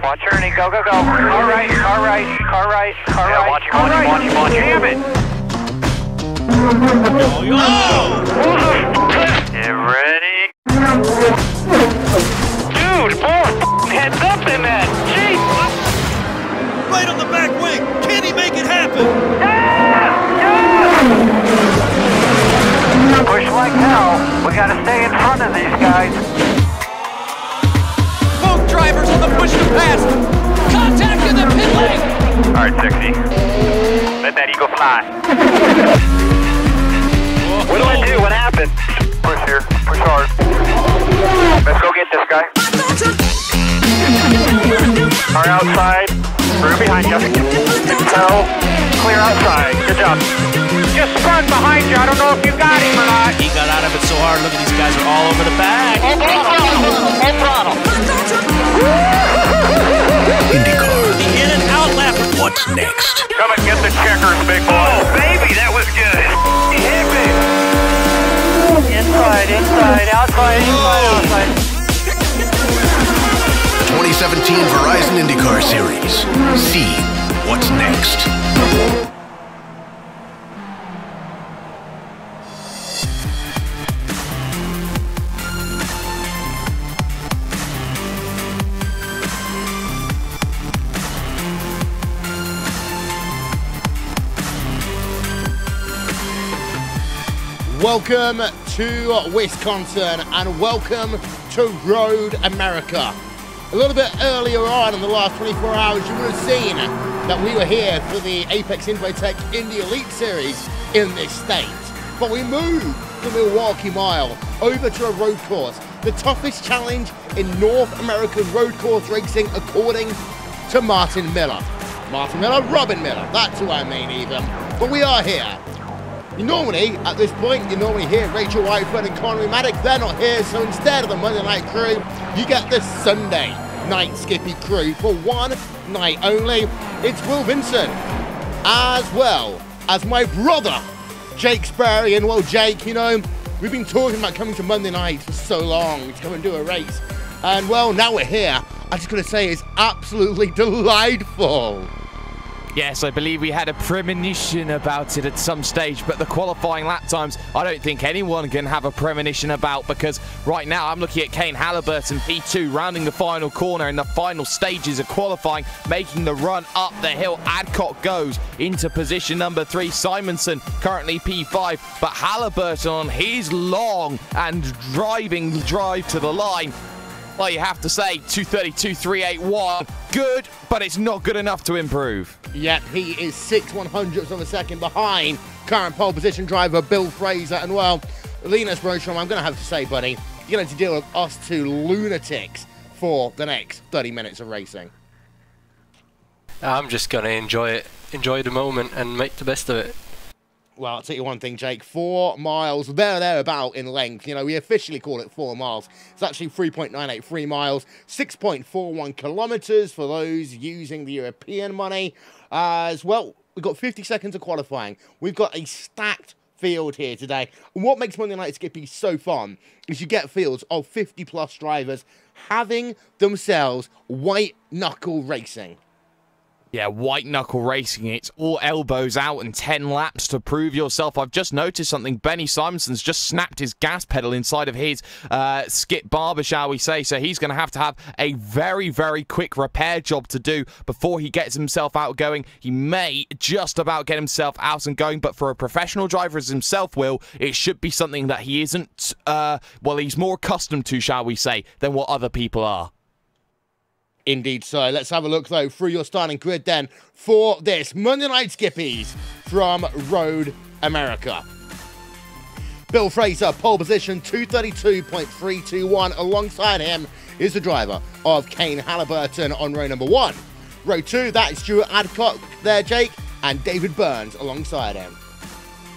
Watch Ernie, go, go, go. Car right, car right, car right, car right. Watch him, Damn it! Get ready. Dude, pull heads up in that. Jeez. Right on the back wing. Can he make it happen? Push like hell. We gotta stay in front of these guys. Both drivers on the push to pass. Contact in the pit lane. All right, 60. Let that eagle fly. What do I do? What happened? Push here. Push hard. Let's go get this guy. Car outside. We're behind you. Control. Clear outside. Good job. Just spun behind you. I don't know if you got him or not. He got out of it so hard. Look at these guys are all over the bag. Full throttle. IndyCar. The in and out lap. What's next? Come and get the checkers, big boy. Oh, baby, that was good. He hit me. Inside, inside, outside, inside, outside. 2017 Verizon IndyCar Series. See what's next. Welcome to Wisconsin and welcome to Road America. A little bit earlier on in the last 24 hours, you would have seen that we were here for the Apex Infotech Indy Elite Series in this state. But we moved the Milwaukee Mile over to a road course, the toughest challenge in North American road course racing according to Martin Miller. Robin Miller, that's who I mean even. But we are here. Normally, at this point, you normally hear Rachel Whiteford and Connery Maddox. They're not here, so instead of the Monday night crew, you get the Sunday night Skippy crew for one night only. It's Will Vincent, as well as my brother, Jake Sperry. And well, Jake, you know, we've been talking about coming to Monday night for so long to come and do a race. And well, now we're here. I'm just going to say it's absolutely delightful. Yes, I believe we had a premonition about it at some stage, but the qualifying lap times, I don't think anyone can have a premonition about, because right now I'm looking at Kane Halliburton, P2, rounding the final corner in the final stages of qualifying, making the run up the hill. Adcock goes into position number 3. Simonson currently P5, but Halliburton on his long and driving drive to the line. Well, you have to say 232.381, good, but it's not good enough to improve. Yep, he is 6/100ths of a second behind current pole position driver Bill Fraser. And well, Linus Broström, I'm going to have to say, buddy, you're going to have to deal with us two lunatics for the next 30 minutes of racing. I'm just going to enjoy the moment and make the best of it. Well, I'll tell you one thing, Jake, 4 miles, thereabout in length. You know, we officially call it 4 miles. It's actually 3.983 miles, 6.41 kilometers for those using the European money. As well, we've got 50 seconds of qualifying. We've got a stacked field here today. And what makes Monday Night Skippy so fun is you get fields of 50-plus drivers having themselves white-knuckle racing. Yeah, white-knuckle racing. It's all elbows out and 10 laps to prove yourself. I've just noticed something. Benny Simonson's just snapped his gas pedal inside of his skip barber, shall we say. So he's going to have a very, very quick repair job to do before he gets himself out going. He may just about get himself out and going, but for a professional driver as himself, Will, it should be something that he isn't, well, he's more accustomed to, shall we say, than what other people are. Indeed so. Let's have a look, though, through your starting grid then for this Monday Night Skippies from Road America. Bill Fraser, pole position, 232.321. Alongside him is the driver of Kane Halliburton on row number 1. Row 2, that is Stuart Adcock there, Jake, and David Burns alongside him.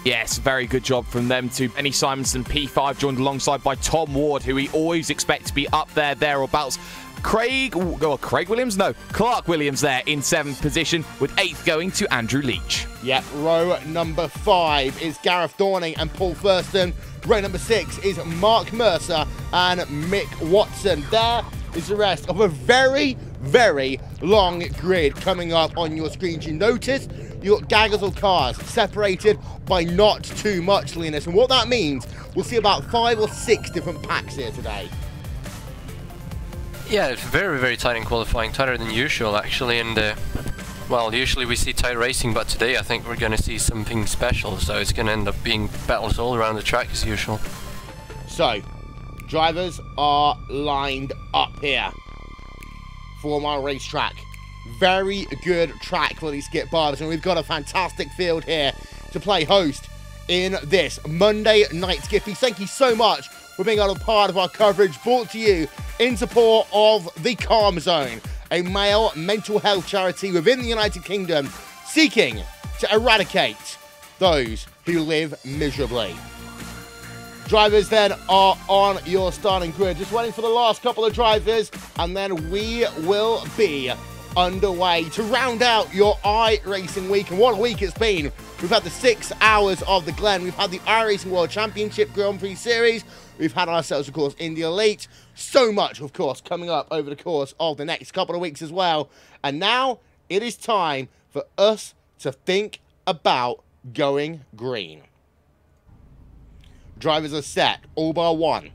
Yes, very good job from them too. Benny Simonson, P5, joined alongside by Tom Ward, who we always expect to be up there, thereabouts. Clark Williams there in 7th position, with 8th going to Andrew Leach. Yep, row number 5 is Gareth Dorning and Paul Thurston. Row number 6 is Mark Mercer and Mick Watson. There is the rest of a very, very long grid coming up on your screen. You notice you've got gaggers of cars separated by not too much, Linus. And what that means, we'll see about 5 or 6 different packs here today. Yeah, it's very, very tight in qualifying, tighter than usual actually, and well, usually we see tight racing, but today I think we're going to see something special, so it's going to end up being battles all around the track as usual. So, drivers are lined up here. 4 Mile Racetrack. Very good track for these Skip Barbers, and we've got a fantastic field here to play host in this Monday night Skippy. Thank you so much for being a part of our coverage, brought to you in support of the Calm Zone, a male mental health charity within the United Kingdom seeking to eradicate those who live miserably. Drivers then are on your starting grid, just waiting for the last couple of drivers, and then we will be underway to round out your iRacing week. And what a week it's been. We've had the 6 hours of the Glen, we've had the iRacing World Championship Grand Prix Series, we've had ourselves, of course, in the Elite. So much, of course, coming up over the course of the next couple of weeks as well. And now it is time for us to think about going green. Drivers are set, all bar one.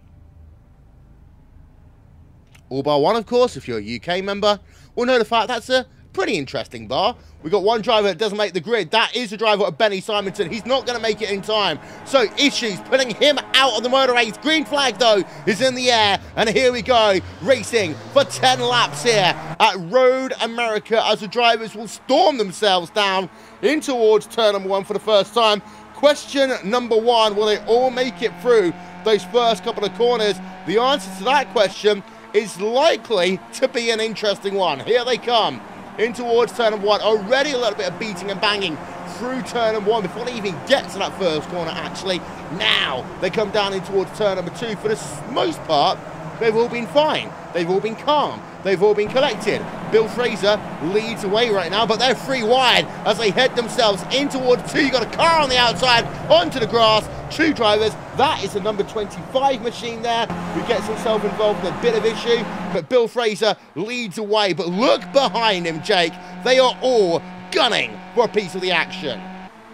All bar one, of course, if you're a UK member, will know the fact that's a pretty interesting bar. We've got one driver that doesn't make the grid. That is the driver of Benny Simonson. He's not going to make it in time. So issues putting him out of the motor race. Green flag, though, is in the air. And here we go, racing for 10 laps here at Road America as the drivers will storm themselves down in towards turn number 1 for the first time. Question number 1, will they all make it through those first couple of corners? The answer to that question is likely to be an interesting one. Here they come in towards turn number 1. Already a little bit of beating and banging through turn number 1 before they even get to that first corner, actually. Now they come down in towards turn number 2. For the most part, they've all been fine. They've all been calm. They've all been collected. Bill Fraser leads away right now, but they're 3 wide as they head themselves in towards 2. You've got a car on the outside, onto the grass. 2 drivers. That is the number 25 machine there who gets himself involved in a bit of issue, but Bill Fraser leads away. But look behind him, Jake. They are all gunning for a piece of the action.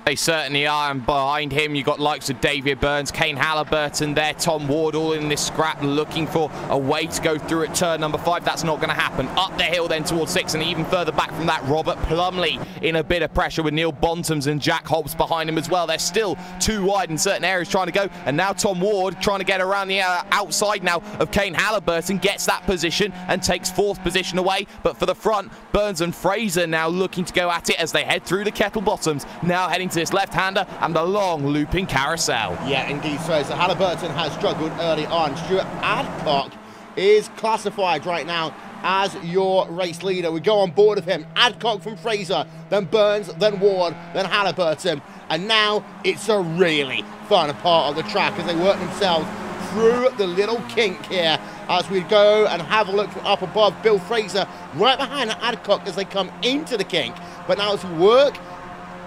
They certainly are, and behind him you've got likes of David Burns, Kane Halliburton there, Tom Ward all in this scrap looking for a way to go through at turn number 5. That's not going to happen. Up the hill then towards 6, and even further back from that, Robert Plumley in a bit of pressure with Neil Bontoms and Jack Hobbs behind him as well. They're still 2 wide in certain areas trying to go, and now Tom Ward trying to get around the outside now of Kane Halliburton, gets that position and takes 4th position away. But for the front, Burns and Fraser now looking to go at it as they head through the kettle bottoms, now heading to this left-hander and the long looping carousel. Yeah, indeed so. So Halliburton has struggled early on. Stuart Adcock is classified right now as your race leader. We go on board of him. Adcock from Fraser, then Burns, then Ward, then Halliburton. And now it's a really fun part of the track as they work themselves through the little kink here as we go and have a look from up above. Bill Fraser right behind Adcock as they come into the kink. But now as we work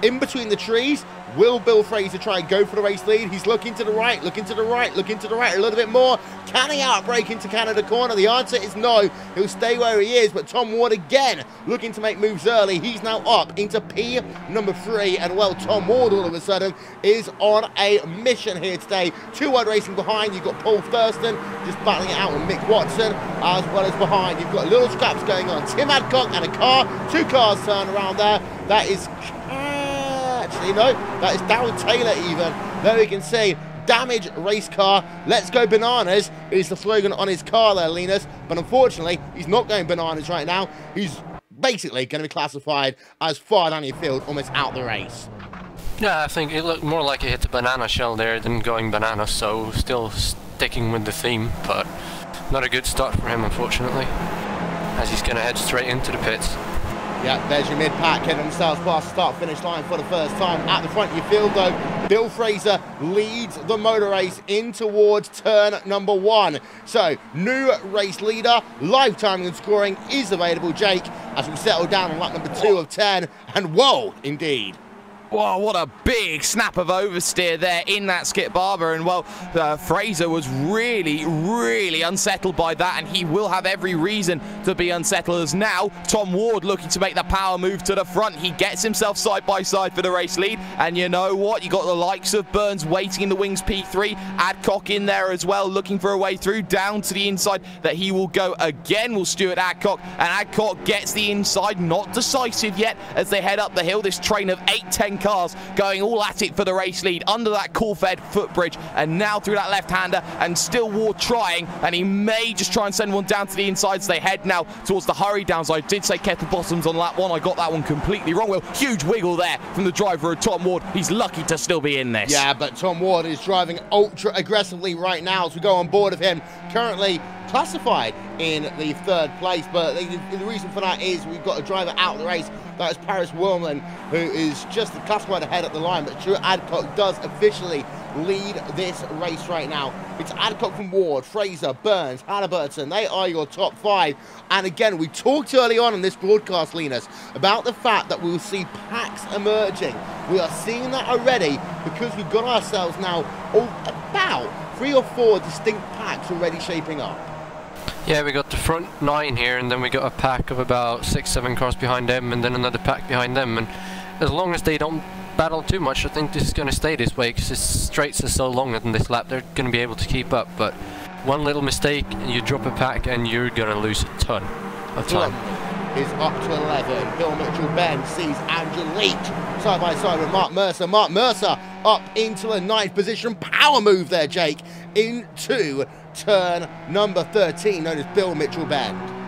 in between the trees, will Bill Fraser try and go for the race lead? He's looking to the right, looking to the right, looking to the right a little bit more. Can he outbreak into Canada corner? The answer is no. He'll stay where he is, but Tom Ward again looking to make moves early. He's now up into P number 3, and well, Tom Ward all of a sudden is on a mission here today. 2 wide racing behind. You've got Paul Thurston just battling it out with Mick Watson, as well as behind you've got little scraps going on. Tim Adcock and a car, 2 cars turn around there. That is actually, no, that is Darryl Taylor even. There we can see damaged race car. Let's go bananas is the slogan on his car there, Linus. But unfortunately, he's not going bananas right now. He's basically going to be classified as far down your field, almost out the race. Yeah, I think it looked more like he hit the banana shell there than going bananas, so still sticking with the theme, but not a good start for him, unfortunately, as he's going to head straight into the pits. Yeah, there's your mid-pack heading themselves past the start-finish line for the first time. At the front of your field, though, Bill Fraser leads the motor race in towards turn number 1. So, new race leader, live timing and scoring is available, Jake, as we settle down on lap number 2 of 10. And whoa, indeed. Wow, what a big snap of oversteer there in that Skip Barber. And, well, Fraser was really, really unsettled by that, and he will have every reason to be unsettled as now Tom Ward looking to make the power move to the front. He gets himself side by side for the race lead, and you know what? You got the likes of Burns waiting in the wings P3, Adcock in there as well, looking for a way through down to the inside that he will go again, will Stuart Adcock, and Adcock gets the inside, not decisive yet as they head up the hill. This train of 8-10 cars going all at it for the race lead under that cool-fed footbridge, and now through that left-hander, and still Ward trying, and he may just try and send one down to the inside as they head now towards the hurry downs. I did say kettle bottoms on lap 1. I got that one completely wrong. Well, huge wiggle there from the driver of Tom Ward. He's lucky to still be in this. Yeah, but Tom Ward is driving ultra aggressively right now as we go on board of him. Currently classified in the 3rd place, but the reason for that is we've got a driver out of the race. That is Paris Wilman, who is just classified ahead at the line, but Stuart Adcock does officially lead this race right now. It's Adcock from Ward, Fraser, Burns, Halliburton. They are your top 5. And again, we talked early on in this broadcast, Linus, about the fact that we will see packs emerging. We are seeing that already because we've got ourselves now about 3 or 4 distinct packs already shaping up. Yeah, we got the front 9 here, and then we got a pack of about 6-7 cars behind them, and then another pack behind them. And as long as they don't battle too much, I think this is going to stay this way, because the straights are so long in this lap, they're going to be able to keep up. But one little mistake, and you drop a pack, and you're going to lose a ton of time. Is up to 11. Bill Mitchell-Ben sees Angelique side by side with Mark Mercer. Mark Mercer up into the 9th position. Power move there, Jake, into turn number 13, known as Bill Mitchell-Bend.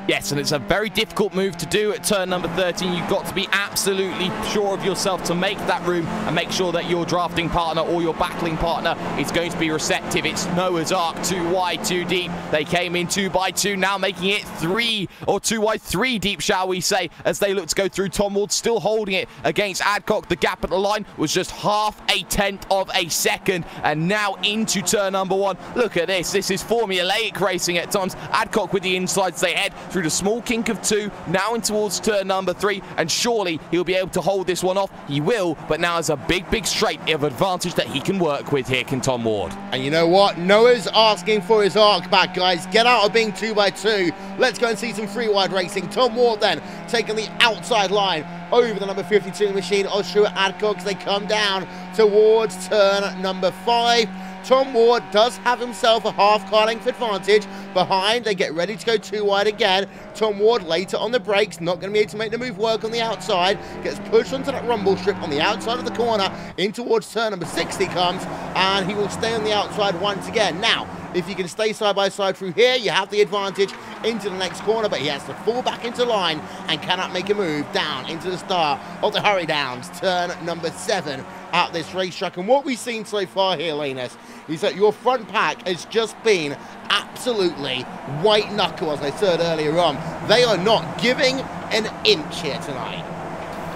Yes, and it's a very difficult move to do at turn number 13. You've got to be absolutely sure of yourself to make that room and make sure that your drafting partner or your battling partner is going to be receptive. It's Noah's Ark, 2 wide, 2 deep. They came in 2 by 2, now making it 3 or 2 wide, 3 deep, shall we say, as they look to go through. Tom Ward still holding it against Adcock. The gap at the line was just 0.5 of a second, and now into turn number 1. Look at this. This is formulaic racing at times. Adcock with the insides. They head through the small kink of 2, now in towards turn number 3, and surely he'll be able to hold this one off. He will, but now has a big straight of advantage that he can work with here, can Tom Ward. And you know what? Noah's asking for his arc back, guys. Get out of being 2 by 2. Let's go and see some 3 wide racing. Tom Ward then taking the outside line over the number 52 machine of Stuart Adcock as they come down towards turn number 5. Tom Ward does have himself a half-car length advantage behind. They get ready to go 2 wide again. Tom Ward later on the brakes, not going to be able to make the move work on the outside. Gets pushed onto that rumble strip on the outside of the corner. In towards turn number 60 comes, and he will stay on the outside once again. Now, if you can stay side by side through here, you have the advantage into the next corner, but he has to fall back into line and cannot make a move down into the start of the hurry downs, turn number 7 at this racetrack. And what we've seen so far here, Linus, is that your front pack has just been absolutely white knuckle, as I said earlier on. They are not giving an inch here tonight.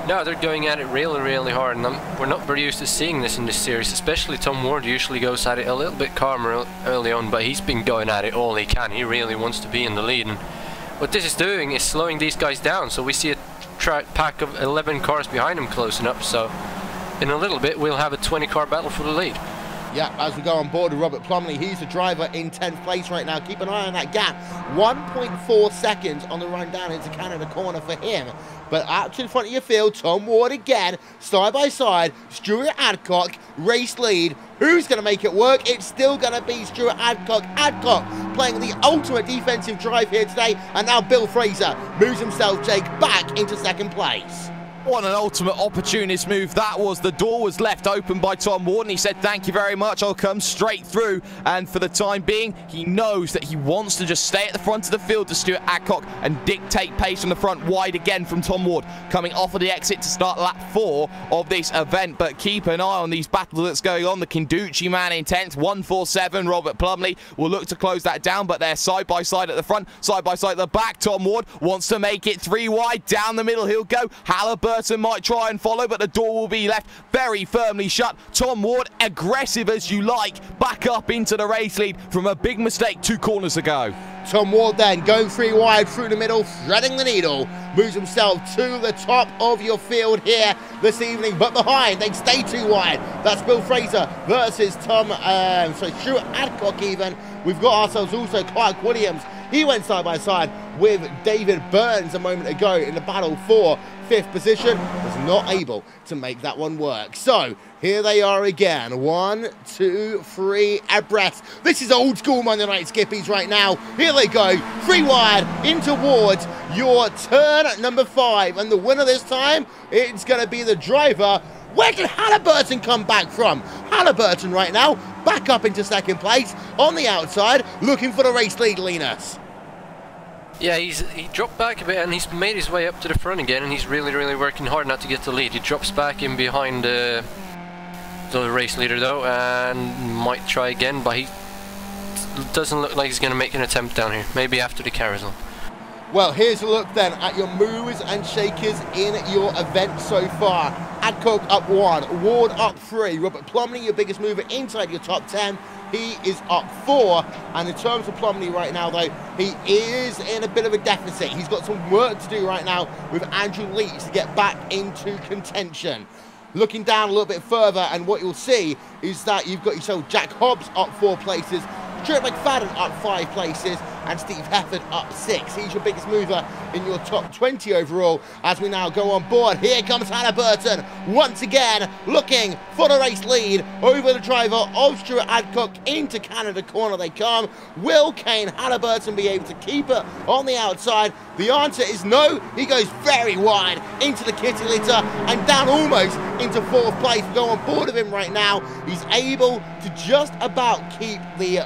No, they're going at it really hard, and we're not very used to seeing this in this series, especially Tom Ward usually goes at it a little bit calmer early on, but he's been going at it all he can. He really wants to be in the lead, and what this is doing is slowing these guys down, so we see a pack of 11 cars behind him closing up, so in a little bit we'll have a 20-car battle for the lead. Yeah, as we go on board with Robert Plumley, he's the driver in 10th place right now. Keep an eye on that gap. 1.4 seconds on the run down into Canada corner for him. But out to the front of your field, Tom Ward again, side by side. Stuart Adcock, race lead. Who's going to make it work? It's still going to be Stuart Adcock. Adcock playing the ultimate defensive drive here today. And now Bill Fraser moves himself, Jake, back into 2nd place. What an ultimate opportunist move that was. The door was left open by Tom Ward, and he said, thank you very much, I'll come straight through. And for the time being, he knows that he wants to just stay at the front of the field to Stuart Adcock and dictate pace from the front wide again from Tom Ward, coming off of the exit to start lap 4 of this event. But keep an eye on these battles that's going on. The Kinducci man in 10th, 147. Robert Plumley will look to close that down, but they're side by side at the front, side by side at the back. Tom Ward wants to make it 3 wide. Down the middle he'll go. Halliburton might try and follow, but the door will be left very firmly shut. Tom Ward, aggressive as you like, back up into the race lead from a big mistake 2 corners ago. Tom Ward then going 3 wide through the middle, threading the needle moves himself to the top of your field here this evening, but behind, they stay too wide. That's Bill Fraser versus Stuart Adcock even. We've got ourselves also Clark Williams. He went side by side with David Burns a moment ago in the battle for 5th position. Was not able to make that one work. So here they are again. 1, 2, 3 abreast. This is old school Monday Night Skippies right now. Here they go. 3 wide in towards your turn number 5. And the winner this time, it's going to be the driver. Where can Halliburton come back from? Halliburton right now back up into 2nd place on the outside, looking for the race lead, Linus. Yeah, he dropped back a bit and he's made his way up to the front again, and he's really working hard not to get the lead. He drops back in behind the race leader though, and might try again, but he doesn't look like he's going to make an attempt down here. Maybe after the carousel. Well, here's a look then at your movers and shakers in your event so far. Adcock up 1, Ward up 3, Robert Plumley, your biggest mover inside your top 10. He is up 4, and in terms of Plumley right now though, he is in a bit of a deficit. He's got some work to do right now with Andrew Leach to get back into contention. Looking down a little bit further, and what you'll see is that you've got yourself Jack Hobbs up 4 places, Stuart McFadden up 5 places, and Steve Hefford up 6. He's your biggest mover in your top 20 overall. As we now go on board, here comes Halliburton once again, looking for the race lead over the driver of Stuart Adcock. Into Canada corner they come. Will Kane Halliburton be able to keep it on the outside? The answer is no. He goes very wide into the kitty litter and down almost into 4th place. We go on board with him right now. He's able to just about keep the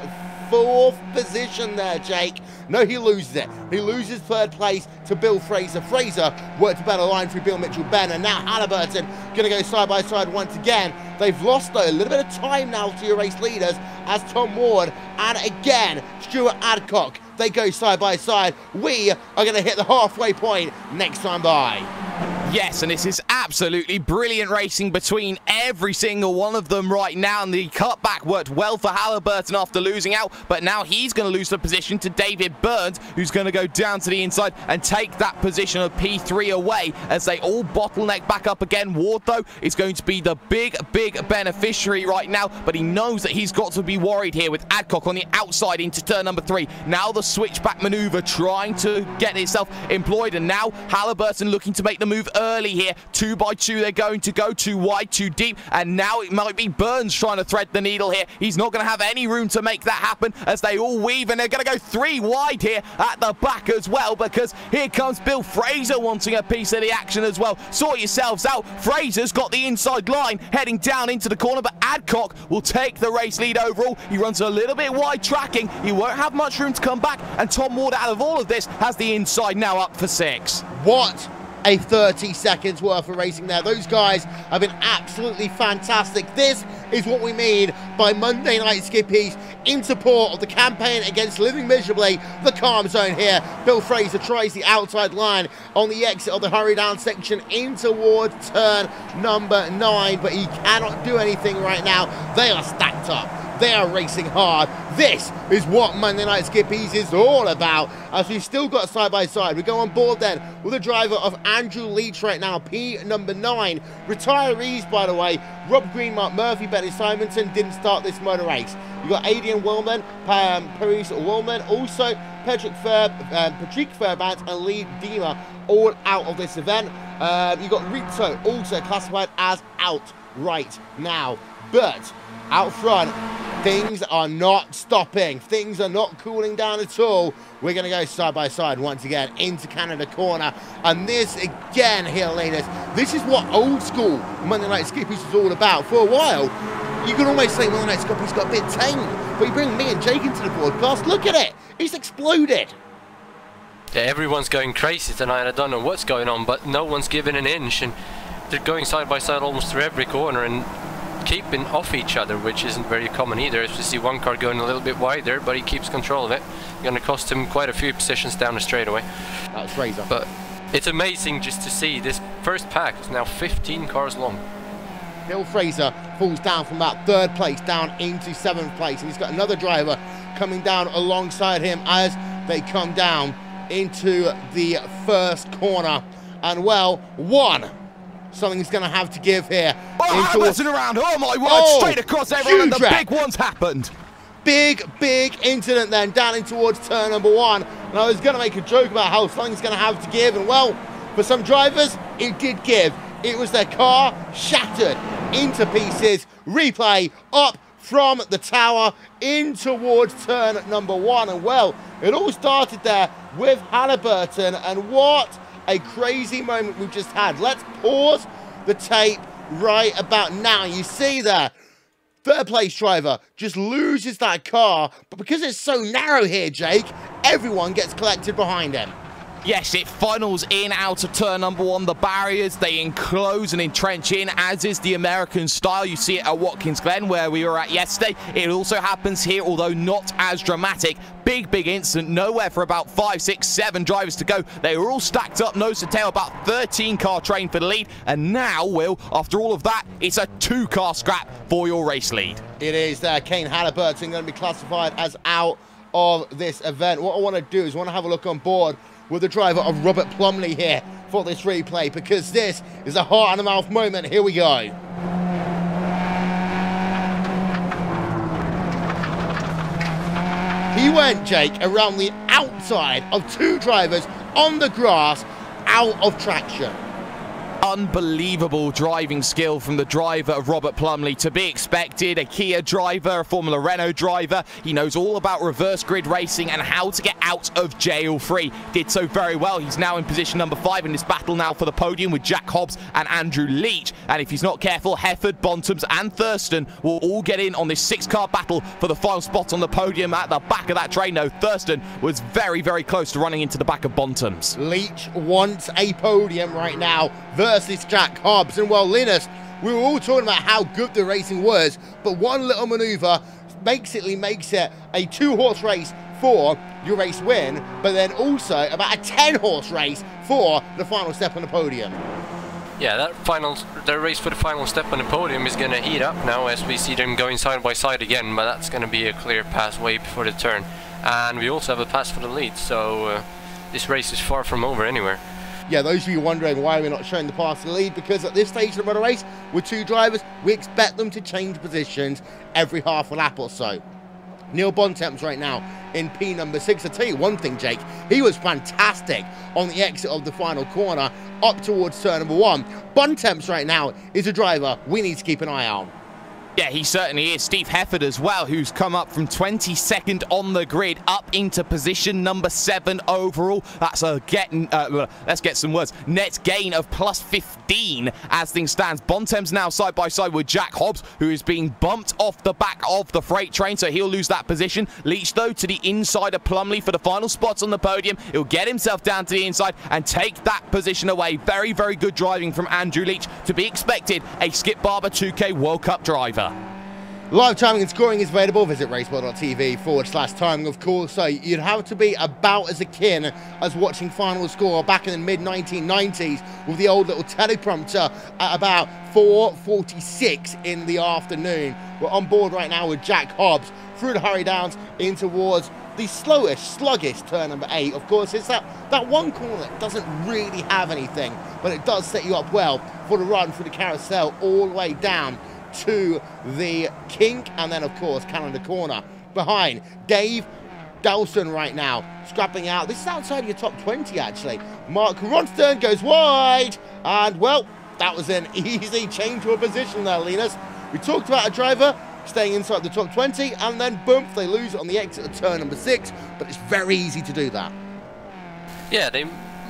4th position there, Jake. No, he loses it. He loses 3rd place to Bill Fraser. Fraser worked a better line through Bill Mitchell-Benn, and now Halliburton going to go side by side once again. They've lost, though, a little bit of time now to your race leaders as Tom Ward and again Stuart Adcock. They go side by side. We are going to hit the halfway point next time by. Yes, and this is absolutely brilliant racing between every single one of them right now, and the cutback worked well for Halliburton after losing out, but now he's going to lose the position to David Burns, who's going to go down to the inside and take that position of P3 away as they all bottleneck back up again. Ward, though, is going to be the big beneficiary right now, but he knows that he's got to be worried here with Adcock on the outside into turn number 3. Now the switchback maneuver trying to get itself employed, and now Halliburton looking to make the move early here. 2 by 2 they're going to go, too wide, too deep, and now it might be Burns trying to thread the needle here. He's not going to have any room to make that happen as they all weave, and they're going to go 3 wide here at the back as well, because here comes Bill Fraser wanting a piece of the action as well. Sort yourselves out. Fraser's got the inside line heading down into the corner, but Adcock will take the race lead overall. He runs a little bit wide tracking. He won't have much room to come back, and Tom Ward, out of all of this, has the inside now up for 6. What a 30 seconds worth of racing there. Those guys have been absolutely fantastic. This is what we mean by Monday Night Skippies in support of the Campaign Against Living Miserably, the calm zone here. Bill Fraser tries the outside line on the exit of the hurry down section in towards turn number 9, but he cannot do anything right now. They are stacked up. They are racing hard. This is what Monday Night Skippies is all about, as we've still got side by side. We go on board then with the driver of Andrew Leach right now, P number 9. Retirees, by the way, Rob Green, Mark Murphy, Benny Simonson didn't start this motor race. You've got Adrian Willman, Paris Willman, also Patrick Fairbanks and Lee Dima all out of this event. You've got Rito also classified as out right now. But out front, things are not stopping. Things are not cooling down at all. We're going to go side by side once again into Canada corner. And this again here, ladies, this is what old school Monday Night Skippies is all about. For a while, you can almost say Monday Night Skippies got a bit tame. But you bring me and Jake into the broadcast, look at it. It's exploded. Yeah, everyone's going crazy tonight. I don't know what's going on, but no one's giving an inch, and they're going side by side almost through every corner and keeping off each other, which isn't very common either. As we see one car going a little bit wider, but he keeps control of it. Going to cost him quite a few positions down the straightaway. That's Fraser. But it's amazing just to see this first pack is now 15 cars long. Bill Fraser falls down from about 3rd place down into 7th place, and he's got another driver coming down alongside him as they come down into the first corner. And well, something's going to have to give here. Oh, Halliburton around. Oh, my word. Straight across everyone, and the big one's happened. Big incident then, down in towards turn number 1. And I was going to make a joke about how something's going to have to give. And well, for some drivers, it did give. It was their car shattered into pieces. Replay up from the tower in towards turn number 1. And well, it all started there with Halliburton. And what a crazy moment we've just had. Let's pause the tape right about now. You see there, third place driver just loses that car, but because it's so narrow here, Jake, everyone gets collected behind him. Yes, it funnels in out of turn number 1. The barriers, they enclose and entrench in, as is the American style. You see it at Watkins Glen, where we were at yesterday. It also happens here, although not as dramatic. Big incident. Nowhere for about 5, 6, 7 drivers to go. They were all stacked up nose to tail, about 13-car train for the lead. And now, Will, after all of that, it's a 2-car scrap for your race lead. It is there. Kane Halliburton going to be classified as out of this event. What I want to do is I want to have a look on board with the driver of Robert Plumley here for this replay, because this is a heart and a mouth moment. Here we go. He went, Jake, around the outside of 2 drivers on the grass, out of traction. Unbelievable driving skill from the driver of Robert Plumley. To be expected, a Kia driver, a Formula Renault driver. He knows all about reverse grid racing and how to get out of jail free. Did so very well. He's now in position number 5 in this battle now for the podium with Jack Hobbs and Andrew Leach. And if he's not careful, Hefford, Bontemps and Thurston will all get in on this 6-car battle for the final spot on the podium at the back of that train. No, Thurston was very close to running into the back of Bontemps. Leach wants a podium right now versus Jack Hobbs. And well, Linus, we were all talking about how good the racing was, but one little maneuver makes it a 2-horse race for your race win, but then also about a 10-horse race for the final step on the podium. Yeah, the race for the final step on the podium is going to heat up now as we see them going side by side again, but that's going to be a clear pass way before the turn. And we also have a pass for the lead, so this race is far from over anywhere. Yeah, those of you wondering why we're not showing the pass to the lead, because at this stage of the motor race, with 2 drivers, we expect them to change positions every half a lap or so. Neil Bontemps right now in P number 6. I'll tell you one thing, Jake, he was fantastic on the exit of the final corner up towards turn number 1. Bontemps right now is a driver we need to keep an eye on. Yeah, he certainly is. Steve Hefford as well, who's come up from 22nd on the grid up into position number 7 overall. That's a let's get some words. Net gain of plus 15 as things stands. Bontemps now side by side with Jack Hobbs, who is being bumped off the back of the freight train, so he'll lose that position. Leach, though, to the inside of Plumley for the final spots on the podium. He'll get himself down to the inside and take that position away. Very good driving from Andrew Leach. To be expected, a Skip Barber 2K World Cup driver. Live timing and scoring is available. Visit raceball.tv/timing, of course. So you'd have to be about as akin as watching Final Score back in the mid-1990s with the old little teleprompter at about 4:46 in the afternoon. We're on board right now with Jack Hobbs through the hurry downs in towards the sluggish turn number 8. Of course, it's that one corner that doesn't really have anything, but it does set you up well for the run through the carousel all the way down to the kink, and then of course Canada corner. Behind Dave Dawson right now scrapping out. This is outside your top 20 actually. Mark Ronston goes wide, and well, that was an easy change of position there, Linus. We talked about a driver staying inside the top 20, and then boom, they lose it on the exit of turn number 6, but it's very easy to do that. Yeah,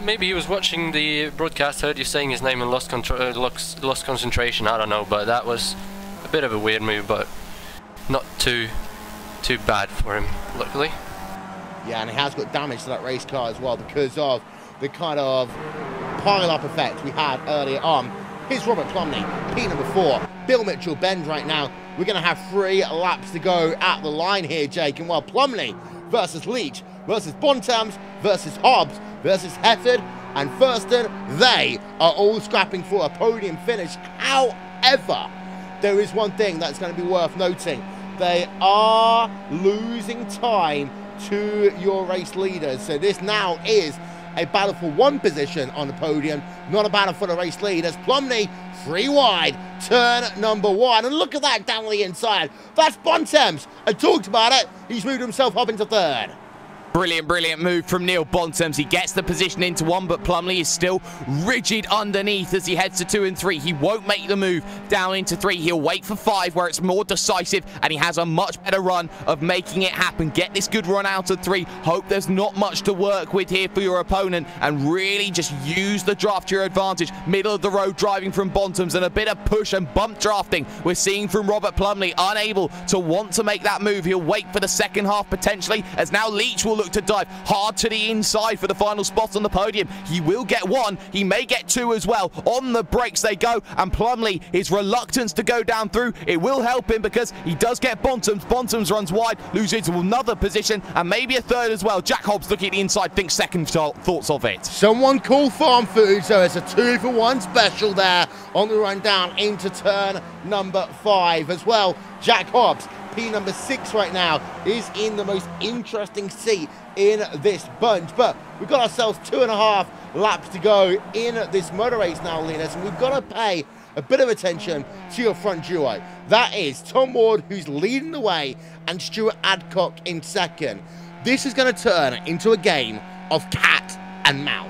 maybe he was watching the broadcast, heard you saying his name and lost concentration, I don't know, but that was a bit of a weird move, but not too bad for him, luckily. Yeah, and he has got damage to that race car as well because of the kind of pile-up effect we had earlier on. Here's Robert Plumley, P number 4. Bill Mitchell bend right now. We're going to have 3 laps to go at the line here, Jake. And while Plumley versus Leach versus Bontemps versus Hobbs versus Hefford and Thurston, they are all scrapping for a podium finish. However, there is one thing that's going to be worth noting. They are losing time to your race leaders. So this now is a battle for one position on the podium, not a battle for the race lead, as Plumley 3 wide, turn number 1. And look at that down the inside. That's Bontemps. I talked about it. He's moved himself up into 3rd. Brilliant, brilliant move from Neil Bontemps. He gets the position into 1, but Plumley is still rigid underneath as he heads to 2 and 3. He won't make the move down into 3. He'll wait for 5, where it's more decisive, and he has a much better run of making it happen. Get this good run out of 3. Hope there's not much to work with here for your opponent, and really just use the draft to your advantage. Middle of the road driving from Bontemps, and a bit of push and bump drafting we're seeing from Robert Plumley, unable to want to make that move. He'll wait for the second half potentially, as now Leach will look to dive hard to the inside for the final spot on the podium. He will get 1. He may get 2 as well. On the brakes they go, and Plumley, his reluctance to go down through, it will help him because he does get Bontemps. Bontemps runs wide, loses another position, and maybe a 3rd as well. Jack Hobbs looking at the inside, thinks second thoughts of it. Someone call farm food, so it's a 2-for-1 special there on the run down into turn number 5 as well. Jack Hobbs, P number 6 right now, is in the most interesting seat in this bunch, but we've got ourselves 2.5 laps to go in this motor race now, Linus, and we've got to pay a bit of attention to your front duo. That is Tom Ward, who's leading the way, and Stuart Adcock in 2nd. This is going to turn into a game of cat and mouse.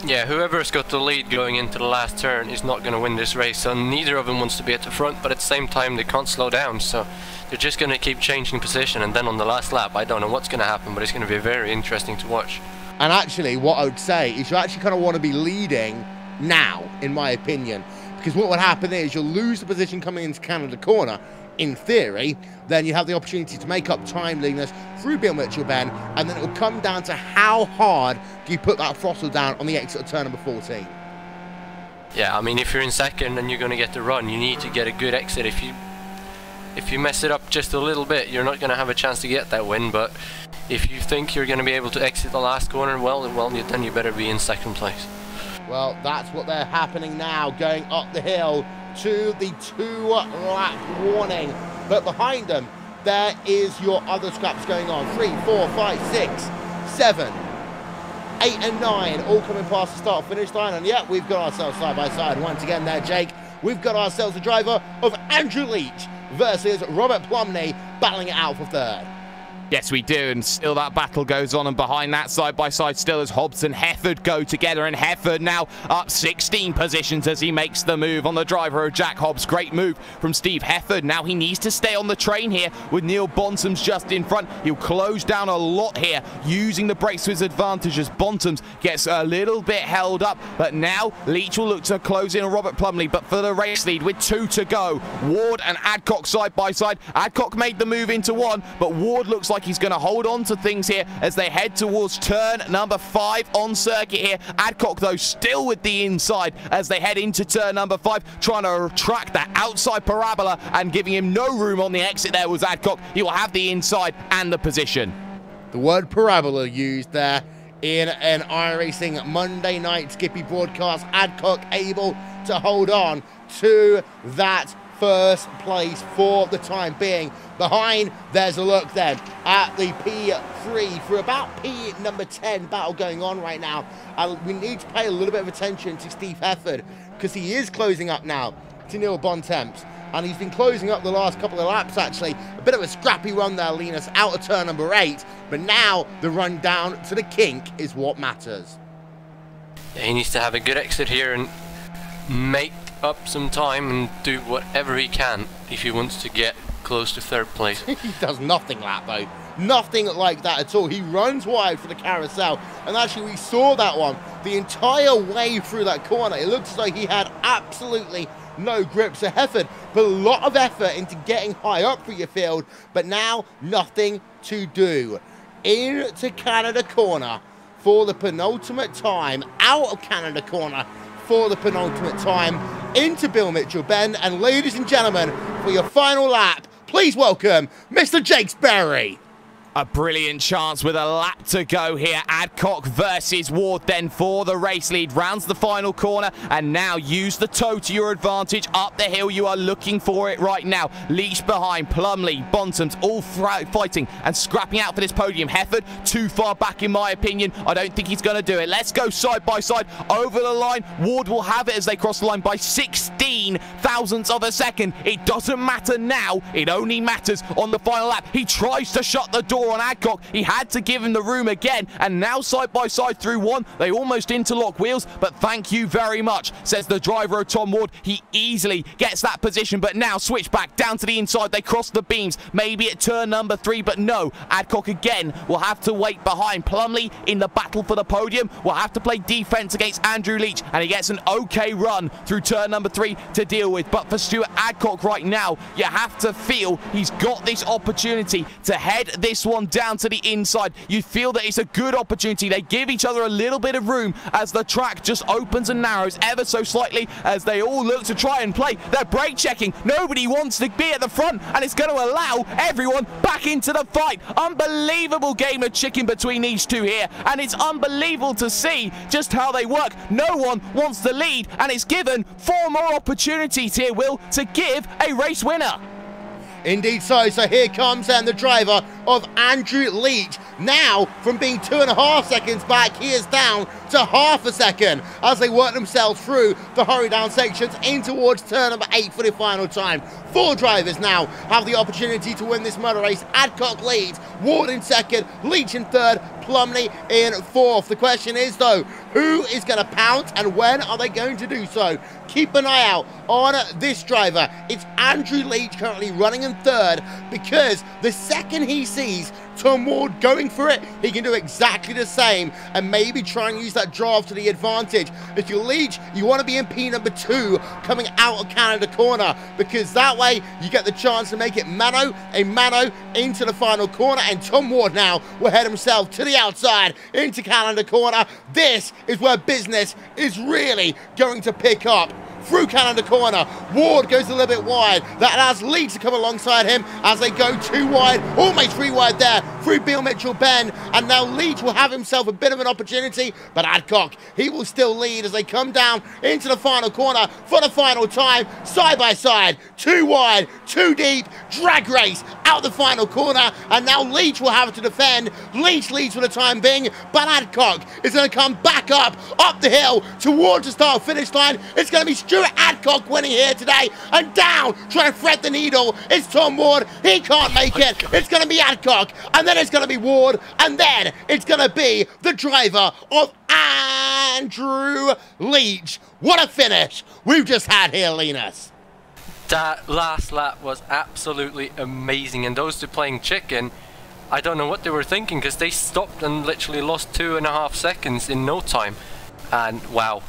Yeah, whoever's got the lead going into the last turn is not going to win this race, so neither of them wants to be at the front, but at the same time they can't slow down, so they're just going to keep changing position, and then on the last lap, I don't know what's going to happen, but it's going to be very interesting to watch. And actually, what I would say is you actually kind of want to be leading now, in my opinion, because what would happen is you'll lose the position coming into Canada corner, in theory. Then you have the opportunity to make up time, Linus, through Bill Mitchell Ben, and then it will come down to how hard do you put that throttle down on the exit of turn number 14. Yeah, I mean, if you're in 2nd and you're going to get the run, you need to get a good exit. If you mess it up just a little bit, you're not going to have a chance to get that win, but if you think you're going to be able to exit the last corner, well, then you better be in 2nd place. Well, that's what they're happening now, going up the hill to the 2-lap warning. But behind them, there is your other scraps going on. 3, 4, 5, 6, 7, 8 and 9, all coming past the start-finish line. And yeah, we've got ourselves side by side once again there, Jake. We've got ourselves a driver of Andrew Leach versus Robert Plumley battling it out for 3rd. Yes, we do, and still that battle goes on, and behind that, side by side, still as Hobbs and Hefford go together, and Hefford now up 16 positions as he makes the move on the driver of Jack Hobbs. Great move from Steve Hefford. Now he needs to stay on the train here with Neil Bontemps just in front. He'll close down a lot here, using the brakes to his advantage as Bontemps gets a little bit held up, but now Leach will look to close in on Robert Plumley, but for the race lead with 2 to go. Ward and Adcock side by side. Adcock made the move into 1, but Ward looks like he's going to hold on to things here as they head towards turn number 5 on circuit here. Adcock, though, still with the inside as they head into turn number 5, trying to track that outside parabola and giving him no room on the exit there was Adcock. He will have the inside and the position. The word parabola used there in an iRacing Monday night Skippy broadcast. Adcock able to hold on to that first place for the time being. Behind, there's a look then at the P3 for about P number 10 battle going on right now. We need to pay a little bit of attention to Steve Hefford because he is closing up now to Neil Bontemps, and he's been closing up the last couple of laps actually. A bit of a scrappy run there, Linus, out of turn number 8, but now the run down to the kink is what matters. Yeah, he needs to have a good exit here and make up some time and do whatever he can if he wants to get close to 3rd place. He does nothing like that, though. Nothing like that at all. He runs wide for the carousel, and actually we saw that one the entire way through that corner. It looks as though he had absolutely no grip. So Hefford put a lot of effort into getting high up through your field, but now nothing to do. Into Canada corner for the penultimate time, out of Canada corner for the penultimate time, into Bill Mitchell Ben, and ladies and gentlemen, for your final lap, please welcome Mr. Jake Sperry. A brilliant chance with a lap to go here. Adcock versus Ward then for the race lead. Rounds the final corner and now use the toe to your advantage. Up the hill, you are looking for it right now. Leach behind, Plumley, Bontem's all fighting and scrapping out for this podium. Hefford too far back in my opinion. I don't think he's going to do it. Let's go side by side over the line. Ward will have it as they cross the line by 16 thousandths of a second. It doesn't matter now. It only matters on the final lap. He tries to shut the door on Adcock. He had to give him the room again, and now side by side through one, they almost interlock wheels, but thank you very much, says the driver of Tom Ward. He easily gets that position, but now switch back down to the inside. They cross the beams, maybe at turn number 3, but no, Adcock again will have to wait behind. Plumley in the battle for the podium will have to play defense against Andrew Leach, and he gets an okay run through turn number 3 to deal with. But for Stuart Adcock right now, you have to feel he's got this opportunity to head this one down to the inside. You feel that it's a good opportunity. They give each other a little bit of room as the track just opens and narrows ever so slightly as they all look to try and play. They're brake checking. Nobody wants to be at the front, and it's going to allow everyone back into the fight. Unbelievable game of chicken between these two here, and it's unbelievable to see just how they work. No one wants the lead, and it's given 4 more opportunities here, Will, to give a race winner. Indeed so. So here comes then the driver of Andrew Leach. Now, from being 2.5 seconds back, he is down to half a second as they work themselves through the hurry down sections in towards turn number 8 for the final time. 4 drivers now have the opportunity to win this motor race. Adcock leads, Ward in second, Leach in third, Plumley in fourth. The question is though, who is going to pounce and when are they going to do so? Keep an eye out on this driver. It's Andrew Leach currently running in third, because the second he sees Tom Ward going for it, he can do exactly the same and maybe try and use that drive to the advantage. If you're Leach, you want to be in P number 2 coming out of Canada corner, because that way you get the chance to make it mano a mano into the final corner, and Tom Ward now will head himself to the outside into Canada corner. This is where business is really going to pick up. Through Canada corner, Ward goes a little bit wide. That allows Leach to come alongside him as they go 2 wide, almost 3 wide there, through Beale Mitchell Bend, and now Leach will have himself a bit of an opportunity, but Adcock, he will still lead as they come down into the final corner for the final time, side by side, 2 wide, 2 deep, drag race out the final corner, and now Leach will have to defend. Leach leads for the time being, but Adcock is going to come back up the hill towards the start finish line. It's going to be Stuart Adcock winning here today, and down trying to thread the needle is Tom Ward. He can't make it. It's going to be Adcock, and then it's going to be Ward, and then it's going to be the driver of Andrew Leach. What a finish we've just had here, Linus. That last lap was absolutely amazing, and those two playing chicken, I don't know what they were thinking, because they stopped and literally lost 2.5 seconds in no time. And wow,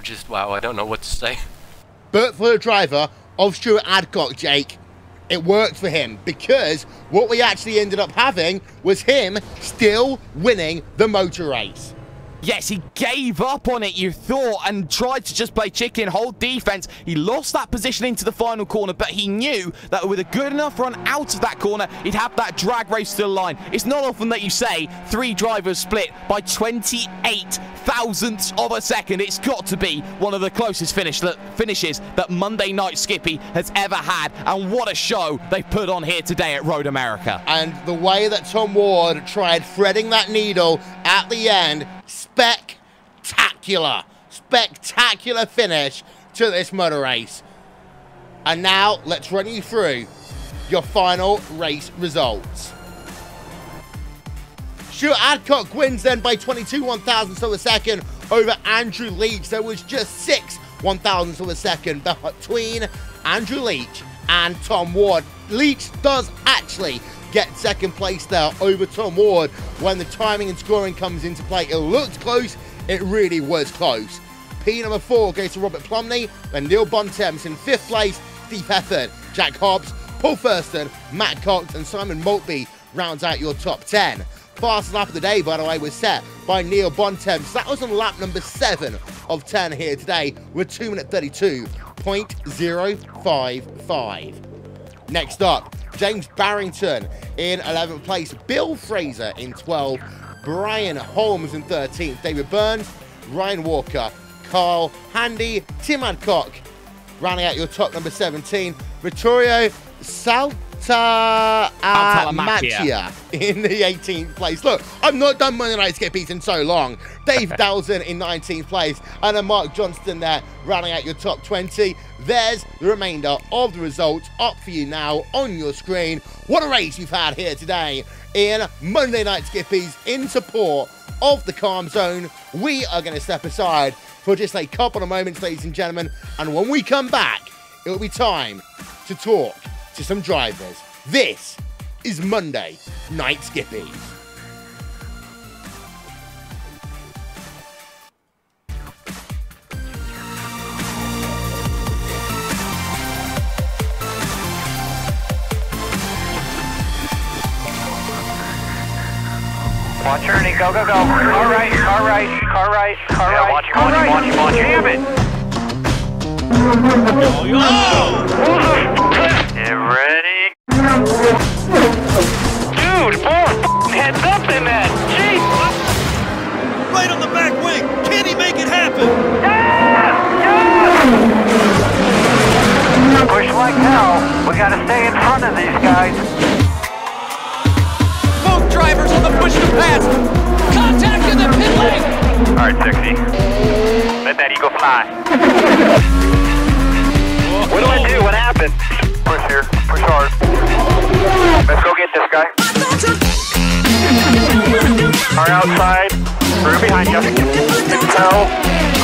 just wow, I don't know what to say. But for the driver of Stuart Adcock, Jake, it worked for him, because what we actually ended up having was him still winning the motor race. Yes, he gave up on it, you thought, and tried to just play chicken, hold defense. He lost that position into the final corner, but he knew that with a good enough run out of that corner, he'd have that drag race to the line. It's not often that you say 3 drivers split by 28 thousandths of a second. It's got to be one of the closest finishes that Monday Night Skippy has ever had, and what a show they've put on here today at Road America. And the way that Tom Ward tried threading that needle at the end, spectacular finish to this motor race. And now let's run you through your final race results. Stuart Adcock wins then by 22 1,000ths of a second over Andrew Leach. There was just 6 1,000ths of a second between Andrew Leach and Tom Ward. Leach does actually get second place there over Tom Ward. When the timing and scoring comes into play, it looked close. It really was close. P number 4 goes to Robert Plumley, then Neil Bontemps in 5th place, Steve Hefford, Jack Hobbs, Paul Thurston, Matt Cox, and Simon Maltby rounds out your top 10. Fastest lap of the day, by the way, was set by Neil Bontemps. That was on lap number 7 of 10 here today with 2 minute 32.055. Next up, James Barrington in 11th place, Bill Fraser in 12th, Brian Holmes in 13th, David Burns, Ryan Walker, Carl Handy, Tim Adcock, rounding out your top number 17, Vittorio Saltalamacchia in the 18th place. Look, I've not done Monday Night Skippies in so long. Dave Dalton in 19th place, and then Mark Johnston there, rounding out your top 20. There's the remainder of the results up for you now on your screen. What a race you've had here today in Monday Night Skippies in support of the Calm Zone. We are going to step aside for just a couple of moments, ladies and gentlemen, and when we come back, it'll be time to talk to some drivers. This is Monday Night Skippies. Watch Ernie, go, go, go. Car right, car right, car right, car right. Watch him, jam it. Get ready. Dude, more heads up than that. Jeez. Right on the back wing. Can he make it happen? Yes! Yes! Push like hell. We gotta stay in front of these guys. Both drivers on the push to pass. Contact in the pit lane. All right, 60. Let that eagle fly. What do I do? What happened? Push here. Push hard. Let's go get this guy. Car outside. Through behind you. Toe.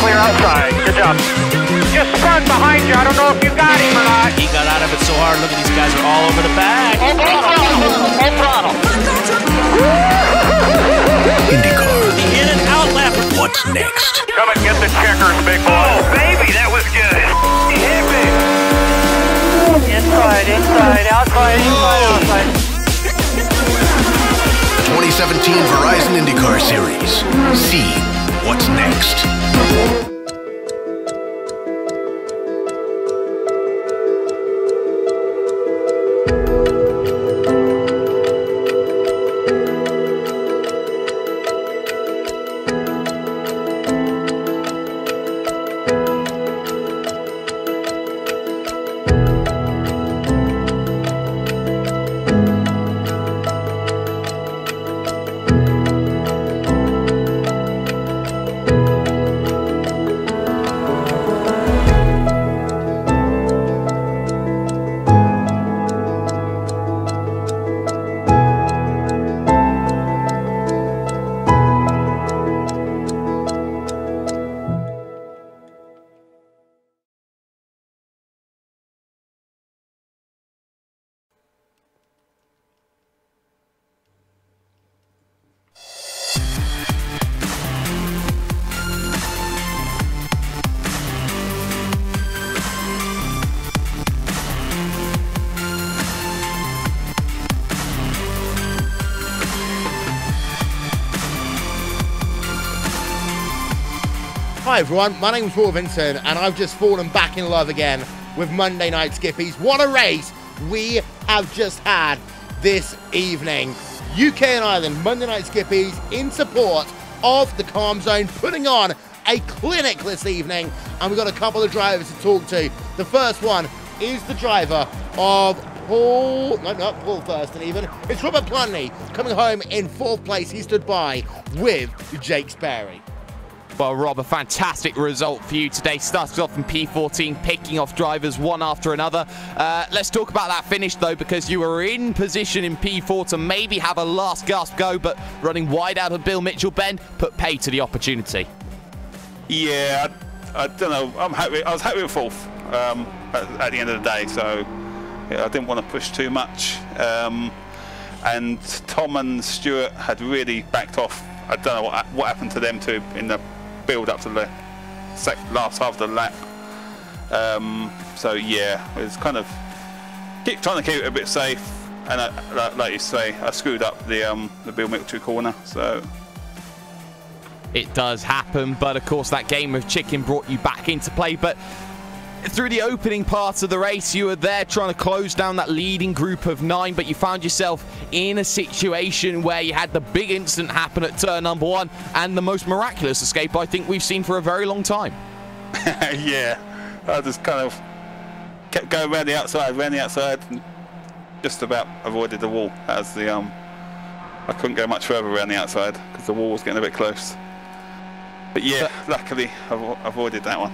Clear outside. Good job. Just spun behind you. I don't know if you got him or not. He got out of it so hard. Look at these guys are all over the back. Full throttle. IndyCar. The in and out lap. What's next? Come and get the checkers, big boy. Oh, baby, that was good. He hit me. Inside, outside. 2017 Verizon IndyCar Series. See what's next. Hi everyone, my name's Paul Vincent and I've just fallen back in love again with Monday Night Skippies. What a race we have just had this evening. UK and Ireland Monday Night Skippies in support of the Calm Zone, putting on a clinic this evening, and we've got a couple of drivers to talk to. The first one is the driver of not Paul Thurston even. It's Robert Plunley coming home in 4th place. He stood by with Jake Sperry. Well, Rob, a fantastic result for you today. Started off in P14, picking off drivers one after another. Let's talk about that finish, though, because you were in position in P4 to maybe have a last gasp go, but running wide out of Bill Mitchell-Benn put pay to the opportunity. Yeah, I don't know. I'm happy. I was happy with 4th at the end of the day, so yeah, I didn't want to push too much. And Tom and Stuart had really backed off. I don't know what happened to them two in the build up to the last half of the lap. So yeah, it was kind of trying to keep it a bit safe, and like you say, I screwed up the Bill Mitchell corner. So it does happen, but of course that game of chicken brought you back into play. But through the opening part of the race, you were there trying to close down that leading group of 9, but you found yourself in a situation where you had the big incident happen at turn number 1 and the most miraculous escape I think we've seen for a very long time. Yeah, I just kind of kept going around the outside, and just about avoided the wall. As the I couldn't go much further around the outside because the wall was getting a bit close. But yeah, luckily I avoided that one.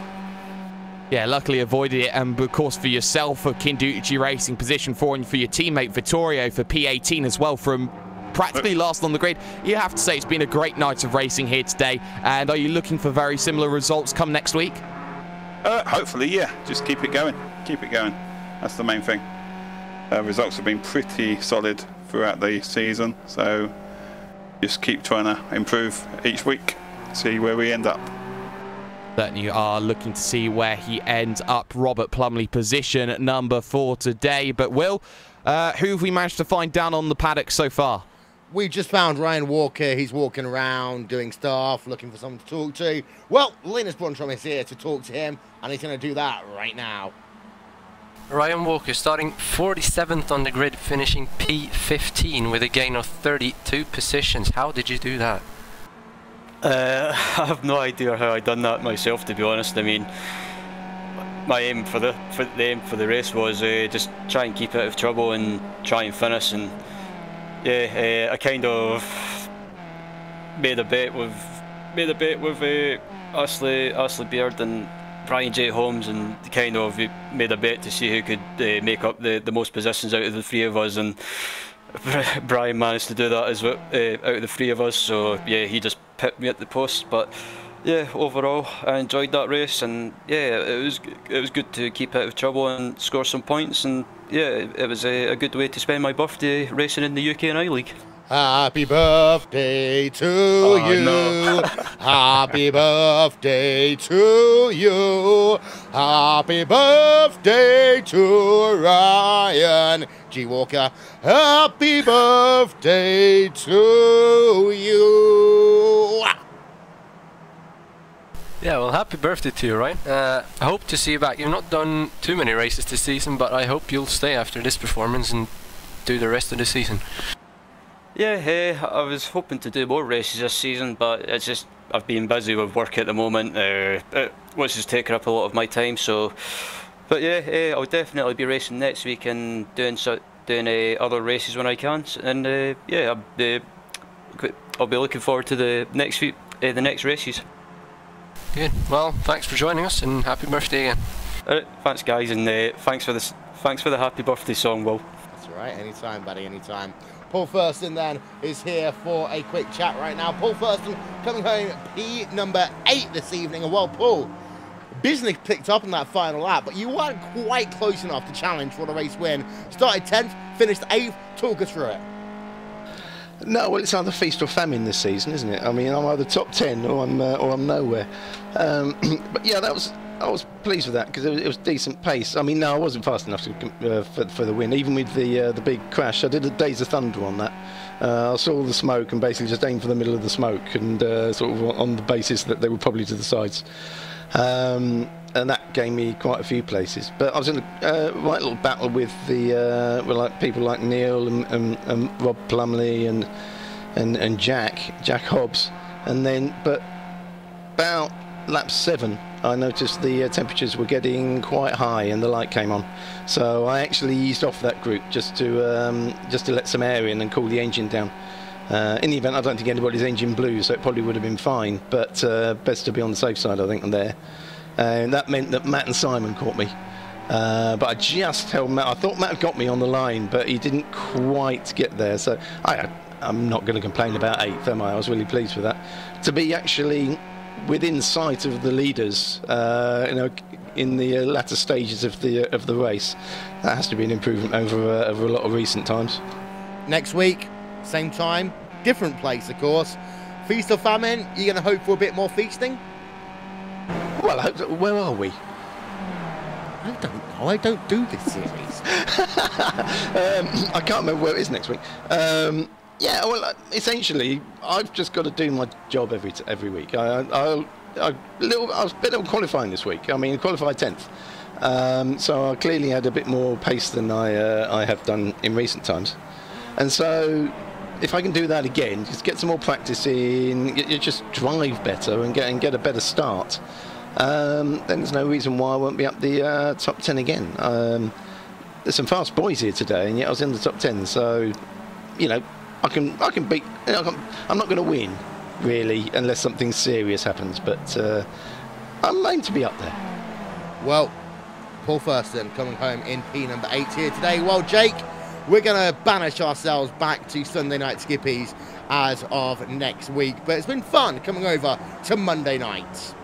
Yeah, luckily avoided it, and of course for yourself for Kinduchi Racing position 4, and for your teammate Vittorio for P18 as well from practically last on the grid. You have to say it's been a great night of racing here today, and are you looking for very similar results come next week? Hopefully, yeah. Just keep it going. Keep it going. That's the main thing. Results have been pretty solid throughout the season, so just keep trying to improve each week, see where we end up. Certainly are looking to see where he ends up. Robert Plumley, position at number 4 today. But Will, who have we managed to find down on the paddock so far? We just found Ryan Walker. He's walking around doing stuff, looking for someone to talk to. Well, Linus Brunstrom is here to talk to him, and he's going to do that right now. Ryan Walker starting 47th on the grid, finishing P15 with a gain of 32 positions. How did you do that? I have no idea how I done that myself, to be honest. I mean, my aim for the race was just try and keep out of trouble and try and finish. And yeah, I kind of made a bet with Ashley Beard and Brian J. Holmes, and kind of made a bet to see who could make up the most positions out of the 3 of us. And Brian managed to do that as well, out of the 3 of us. So yeah, he just pipped me at the post. But yeah, overall I enjoyed that race, and yeah, it was good to keep out of trouble and score some points. And yeah, it was a good way to spend my birthday racing in the UK&I League. Happy birthday to you. No. Happy birthday to you. Happy birthday to Ryan G. Walker. Happy birthday to you. Yeah, well, happy birthday to you, Ryan. I hope to see you back. You've not done too many races this season, but I hope you'll stay after this performance and do the rest of the season. Yeah, I was hoping to do more races this season, but it's just I've been busy with work at the moment, which is taking up a lot of my time. So, but yeah, I'll definitely be racing next week and doing other races when I can. And yeah, I'll be looking forward to the next races. Good. Well, thanks for joining us, and happy birthday again. Thanks, guys, and thanks for the happy birthday song, Will. That's all right. Anytime, buddy. Anytime. Paul Thurston then is here for a quick chat right now. Paul Thurston coming home P number 8 this evening. And well, Paul, business picked up in that final lap, but you weren't quite close enough to challenge for the race win. Started 10th, finished 8th. Talk us through it. No, well, it's either feast or famine this season, isn't it? I mean, I'm either top 10 or I'm nowhere. But yeah, I was pleased with that because it was decent pace. I mean, no, I wasn't fast enough to, for the win. Even with the big crash, I did a Days of Thunder on that. I saw the smoke and basically just aimed for the middle of the smoke, and sort of on the basis that they were probably to the sides. And that gave me quite a few places. But I was in a right little battle with like people like Neil and Rob Plumley and Jack Hobbs, and then but about lap 7. I noticed the temperatures were getting quite high and the light came on, so I actually eased off that group just to let some air in and cool the engine down. In the event, I don't think anybody's engine blew, so it probably would have been fine, but best to be on the safe side, I think, on there. And that meant that Matt and Simon caught me, but I just held Matt. I thought Matt had got me on the line, but he didn't quite get there, so I'm not going to complain about 8th, am I? I was really pleased with that. To be actually within sight of the leaders, you know, in the latter stages of the race, that has to be an improvement over a lot of recent times. Next week, same time, different place, of course. Feast or famine? You're going to hope for a bit more feasting? Well, I hope so. Where are we? I don't know. I don't do this series. I can't remember where it is next week. Yeah, well, essentially, I've just got to do my job every week. I was a bit of qualifying this week. I mean, qualified 10th. So I clearly had a bit more pace than I have done in recent times. And so if I can do that again, just get some more practice in, you just drive better and get a better start, then there's no reason why I won't be up the top 10 again. There's some fast boys here today, and yet I was in the top 10. So, you know, I can beat. You know, I'm not going to win, really, unless something serious happens. But I'm aimed to be up there. Well, Paul Thurston coming home in P number 8 here today. Well, Jake, we're going to banish ourselves back to Sunday night Skippies as of next week. But it's been fun coming over to Monday nights.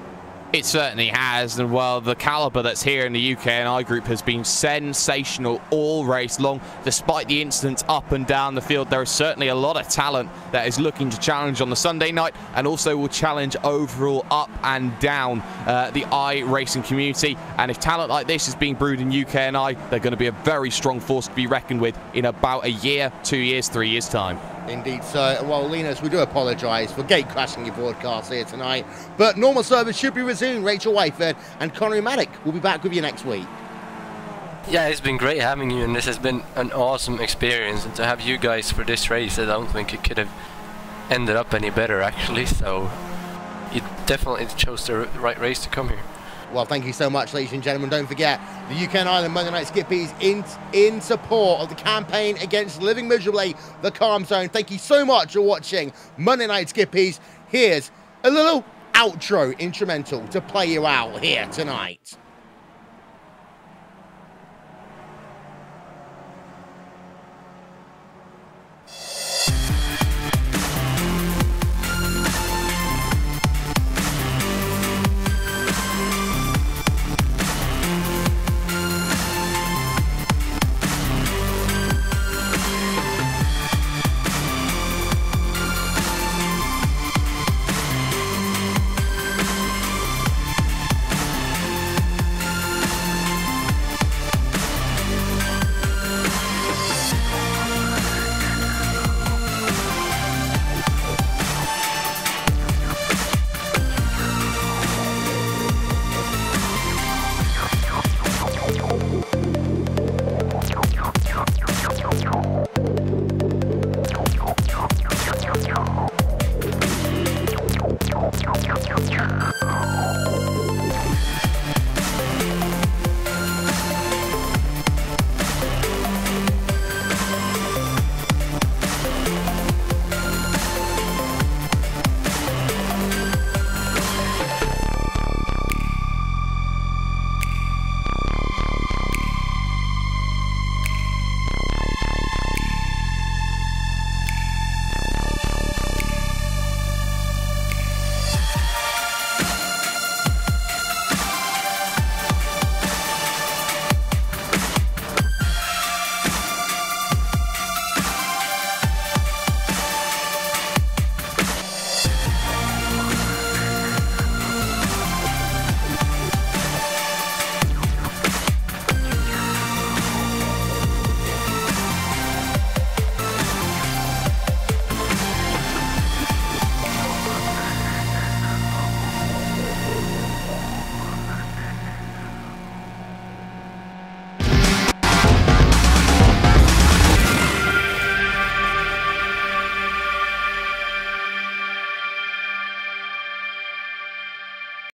It certainly has, and well, the calibre that's here in the UK&I group has been sensational all race long. Despite the incidents up and down the field, there is certainly a lot of talent that is looking to challenge on the Sunday night, and also will challenge overall up and down the racing community. And if talent like this is being brewed in UK&I, they're going to be a very strong force to be reckoned with in about a year, 2 years, 3 years' time. Indeed, so, well, Linus, we do apologise for gate crashing your broadcast here tonight, but normal service should be resumed. Rachel Wayford and Connery Maddock will be back with you next week. Yeah, it's been great having you, and this has been an awesome experience, and to have you guys for this race, I don't think it could have ended up any better, actually, so you definitely chose the right race to come here. Well, thank you so much, ladies and gentlemen. Don't forget, the UK&I and Monday Night Skippies in support of the Campaign Against Living Miserably, the Calm Zone. Thank you so much for watching Monday Night Skippies. Here's a little outro instrumental to play you out here tonight.